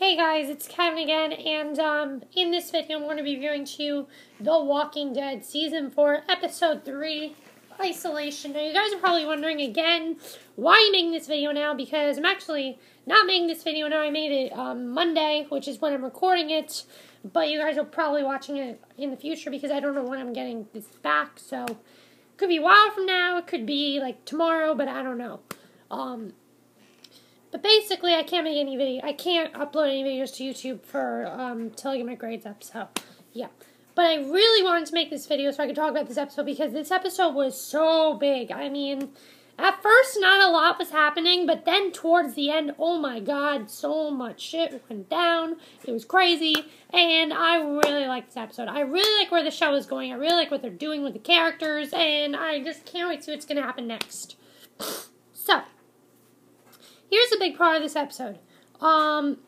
Hey guys, it's Kevin again, and in this video I'm going to be reviewing to you The Walking Dead Season 4, Episode 3, Isolation. Now you guys are probably wondering again, why are you making this video now? Because I'm actually not making this video now. I made it Monday, which is when I'm recording it, but you guys are probably watching it in the future because I don't know when I'm getting this back, so it could be a while from now, it could be like tomorrow, but I don't know. But basically, I can't upload any videos to YouTube for, till I get my grades up, so, yeah. But I really wanted to make this video so I could talk about this episode, because this episode was so big. I mean, at first, not a lot was happening, but then towards the end, oh my god, so much shit went down. It was crazy, and I really like this episode. I really like where the show is going. I really like what they're doing with the characters, and I just can't wait to see what's going to happen next. So, here's a big part of this episode. First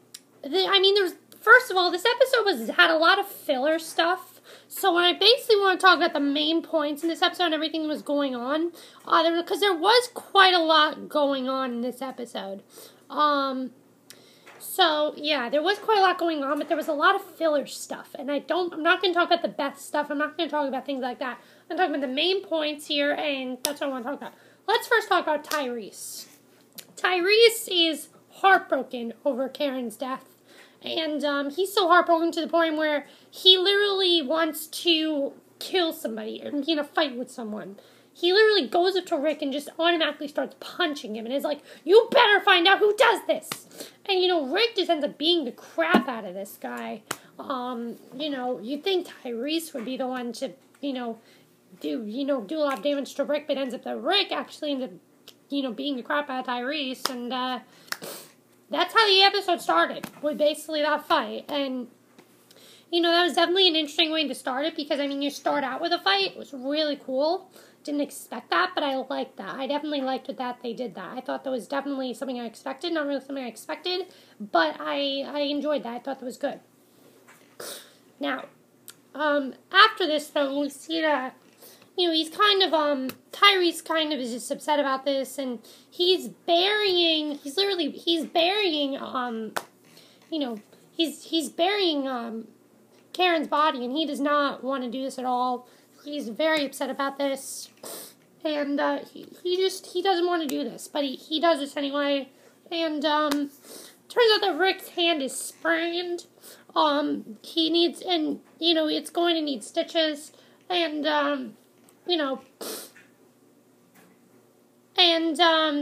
of all, this episode had a lot of filler stuff. So when I basically want to talk about the main points in this episode and everything that was going on, because there was quite a lot going on in this episode. So yeah, there was quite a lot going on, but there was a lot of filler stuff. And I'm not going to talk about the best stuff. I'm not going to talk about things like that. I'm talking about the main points here, and that's what I want to talk about. Let's first talk about Tyreese. Tyreese is heartbroken over Karen's death, and he's so heartbroken to the point where he literally wants to kill somebody and be in a fight with someone. He literally goes up to Rick and just automatically starts punching him and is like, "You better find out who does this!" And, Rick just ends up beating the crap out of this guy. You'd think Tyreese would be the one to, do a lot of damage to Rick, but ends up that Rick actually ends up beating the crap out of Tyreese, and that's how the episode started, with basically that fight. And, that was definitely an interesting way to start it, because, you start out with a fight. It was really cool. Didn't expect that, but I liked that. I definitely liked that they did that. I thought that was definitely something I expected. Not really something I expected, but I enjoyed that. I thought that was good. Now, after this, though, we see that he's kind of, Tyreese kind of is just upset about this, and he's burying Karen's body, and he does not want to do this at all. He's very upset about this, and, he doesn't want to do this, but he does this anyway, and, turns out that Rick's hand is sprained. It's going to need stitches, and,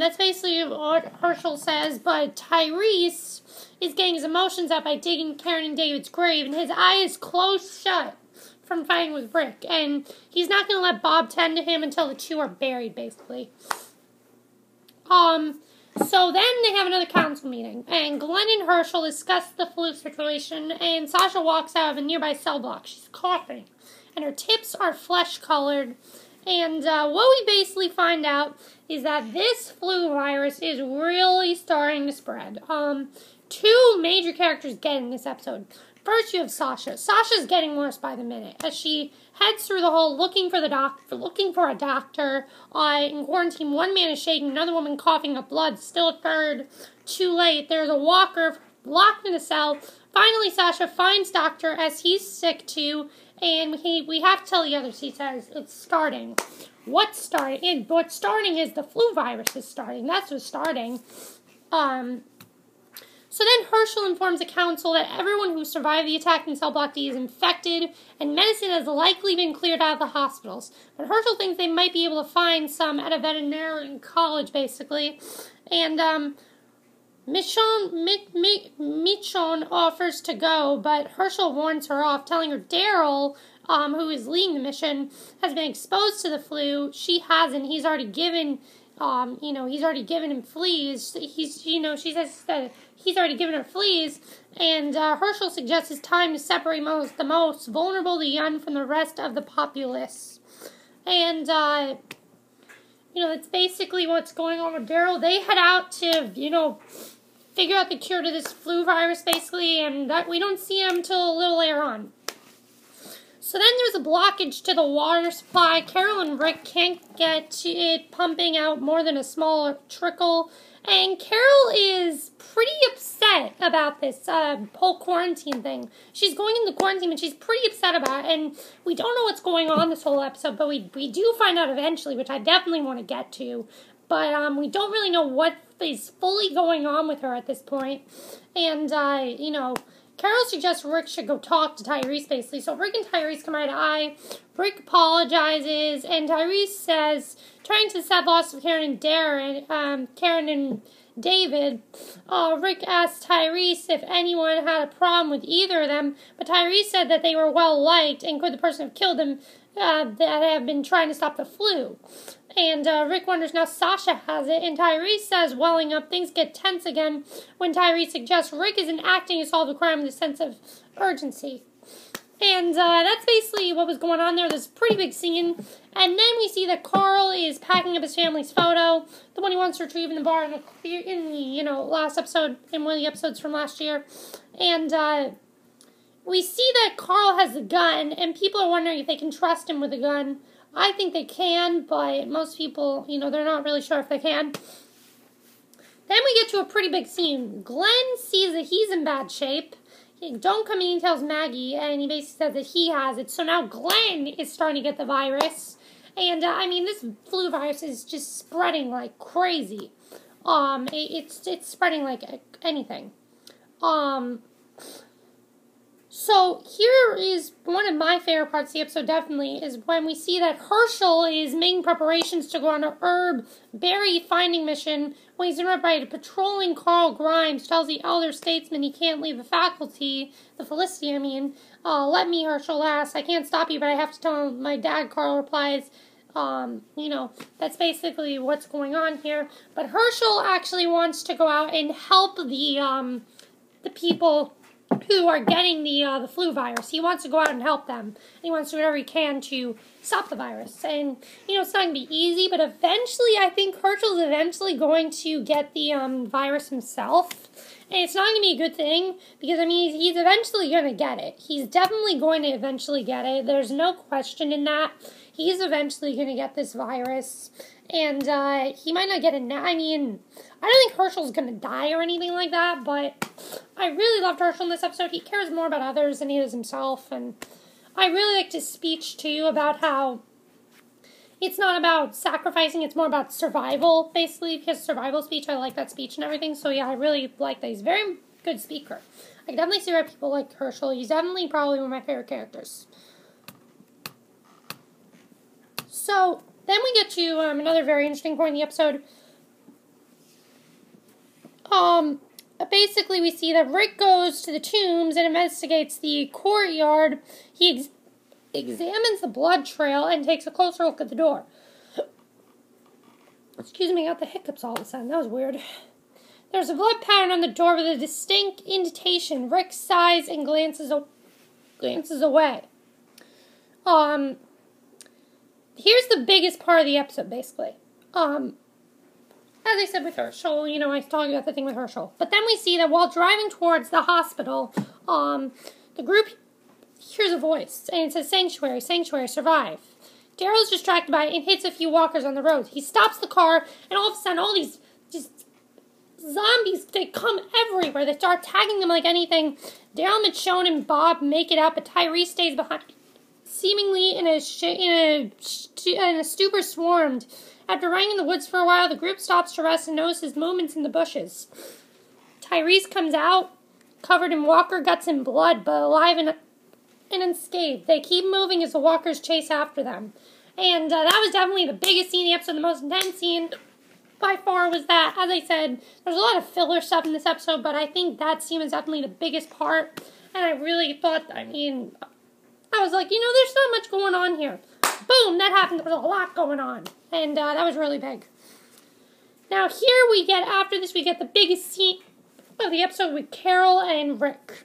that's basically what Hershel says, but Tyreese is getting his emotions out by digging Karen and David's grave, and his eye is closed shut from fighting with Rick, and he's not going to let Bob tend to him until the two are buried, basically. So then they have another council meeting, and Glenn and Hershel discuss the flu situation, and Sasha walks out of a nearby cell block. She's coughing, and her tips are flesh-colored. And what we basically find out is that this flu virus is really starting to spread. Two major characters get in this episode. First, you have Sasha. Sasha's getting worse by the minute as she heads through the hole looking for a doctor. In quarantine, one man is shaking, another woman coughing up blood. Still a third. Too late. There's a walker locked in a cell. Finally, Sasha finds Doctor as he's sick too. And we have to tell the others, he says, it's starting. What's starting? What's starting is the flu virus is starting. That's what's starting. So then Hershel informs the council that everyone who survived the attack in Cell Block D is infected, and medicine has likely been cleared out of the hospitals. But Hershel thinks they might be able to find some at a veterinary college, basically. And, Michonne offers to go, but Hershel warns her off, telling her Daryl, who is leading the mission, has been exposed to the flu. She hasn't. He's already given, he's already given him fleas. She says that he's already given her fleas, and Hershel suggests it's time to separate the most vulnerable, the young, from the rest of the populace. And, that's basically what's going on with Daryl. They head out to, figure out the cure to this flu virus, basically, and that we don't see him until a little later on. So then there's a blockage to the water supply. Carol and Rick can't get it pumping out more than a small trickle, And Carol is pretty upset about this whole quarantine thing. She's going into quarantine, and she's pretty upset about it. And we don't know what's going on this whole episode, but we do find out eventually, which I definitely want to get to. But we don't really know what is fully going on with her at this point. And, Carol suggests Rick should go talk to Tyreese, basically. So Rick and Tyreese come eye to eye. Rick apologizes, and Tyreese says, trying to set loss of Karen and David, Rick asked Tyreese if anyone had a problem with either of them, but Tyreese said that they were well liked, and could the person have killed them that have been trying to stop the flu. And Rick wonders now Sasha has it, and Tyreese says, welling up, things get tense again when Tyreese suggests Rick isn't acting to solve the crime with a sense of urgency. And that's basically what was going on there. This pretty big scene. And then we see that Carl is packing up his family's photo, the one he wants to retrieve in the bar in the last episode, in one of the episodes from last year. And we see that Carl has a gun, and people are wondering if they can trust him with a gun. I think they can, but most people, they're not really sure if they can. Then we get to a pretty big scene. Glenn sees that he's in bad shape. Don't come in, he tells Maggie, and he basically says that he has it. So now Glenn is starting to get the virus. And, this flu virus is just spreading like crazy. It's spreading like anything. So here is one of my favorite parts of the episode, definitely, is when we see that Hershel is making preparations to go on a herb berry finding mission when he's interrupted by a patrolling Carl Grimes, tells the elder statesman he can't leave the faculty, the Felicity, let me, Hershel asks, I can't stop you, but I have to tell my dad, Carl replies. That's basically what's going on here. But Hershel actually wants to go out and help the people who are getting the flu virus. He wants to go out and help them. He wants to do whatever he can to stop the virus. And, it's not going to be easy, but eventually, I think Hershel's eventually going to get the virus himself. And it's not going to be a good thing, because, he's eventually going to get it. He's definitely going to eventually get it. There's no question in that. He's eventually going to get this virus. And he might not get it now. I don't think Hershel's going to die or anything like that, but I really loved Hershel in this episode. He cares more about others than he does himself, and I really liked his speech, too, about how it's not about sacrificing, it's more about survival, basically. His survival speech, I like that speech and everything, so yeah, I really like that. He's a very good speaker. I can definitely see why people like Hershel. He's definitely probably one of my favorite characters. So then we get to another very interesting point in the episode. Basically, we see that Rick goes to the tombs and investigates the courtyard. He examines the blood trail and takes a closer look at the door. Excuse me, I got the hiccups all of a sudden. That was weird. There's a blood pattern on the door with a distinct indentation. Rick sighs and glances away. Here's the biggest part of the episode, basically. As I said with Hershel, I was talking about the thing with Hershel. But then we see that while driving towards the hospital, the group hears a voice, and it says, Sanctuary, Sanctuary, survive. Daryl's distracted by it and hits a few walkers on the road. He stops the car, and all of a sudden, all these just zombies, they come everywhere. They start tagging them like anything. Daryl, Michonne, and Bob make it out, but Tyreese stays behind, seemingly in a stupor swarmed. After running in the woods for a while, the group stops to rest and notices movements in the bushes. Tyreese comes out, covered in walker guts and blood, but alive and unscathed. They keep moving as the walkers chase after them. And that was definitely the biggest scene in the episode. The most intense scene by far was that. As I said, there's a lot of filler stuff in this episode, but I think that scene was definitely the biggest part. And I really thought, I was like, there's not much going on here. Boom, that happened. There was a lot going on. And that was really big. Now here we get the biggest scene of the episode with Carol and Rick.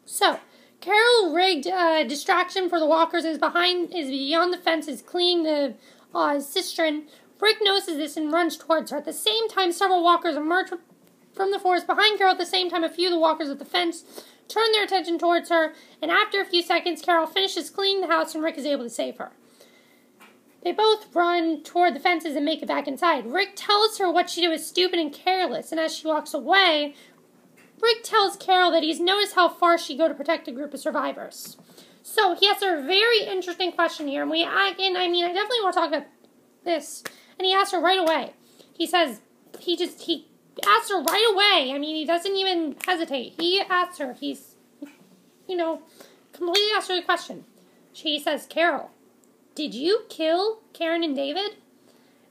So, Carol rigged a distraction for the walkers and is beyond the fences, cleaning the cistern. Rick notices this and runs towards her. At the same time, several walkers emerge from the forest behind Carol. At the same time, a few of the walkers at the fence turn their attention towards her, and after a few seconds, Carol finishes cleaning the house and Rick is able to save her. They both run toward the fences and make it back inside. Rick tells her what she did was stupid and careless, and as she walks away, Rick tells Carol that he's noticed how far she'd go to protect a group of survivors. So he asks her a very interesting question here, and I definitely want to talk about this. And he asks her right away. He says, he asks her right away. I mean, he doesn't even hesitate. He asks her, completely asks her the question. She says, Carol, did you kill Karen and David?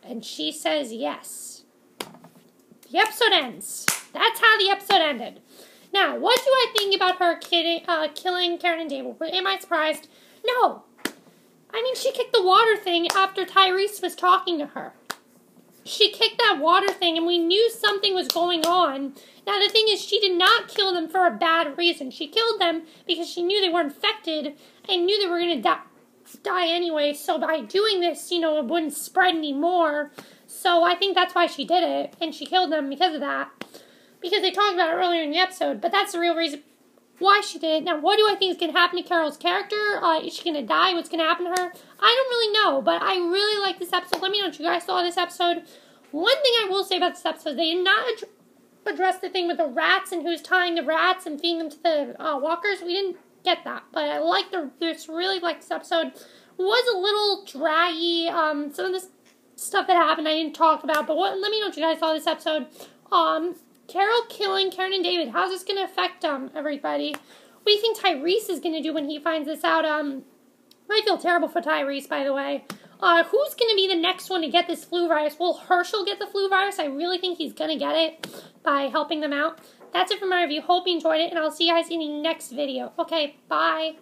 And she says, yes. The episode ends. That's how the episode ended. Now, what do I think about her killing Karen and David? Am I surprised? No. I mean, she kicked the water thing after Tyreese was talking to her. She kicked that water thing, and we knew something was going on. Now, the thing is, she did not kill them for a bad reason. She killed them because she knew they were infected and knew they were going to die anyway. So by doing this, it wouldn't spread anymore. So I think that's why she did it, and she killed them because of that. Because they talked about it earlier in the episode, but that's the real reason why she did it. Now, what do I think is going to happen to Carol's character? Is she going to die? What's going to happen to her? I don't really know, but I really like this episode. Let me know what you guys saw of this episode. One thing I will say about this episode, they did not address the thing with the rats and who's tying the rats and feeding them to the walkers. We didn't get that, but I really liked this episode. It was a little draggy. Some of the stuff that happened I didn't talk about, but let me know what you guys saw of this episode. Carol killing Karen and David. How's this going to affect everybody? What do you think Tyreese is going to do when he finds this out? I feel terrible for Tyreese, by the way. Who's going to be the next one to get this flu virus? Will Hershel get the flu virus? I really think he's going to get it by helping them out. That's it for my review. Hope you enjoyed it, and I'll see you guys in the next video. Okay, bye.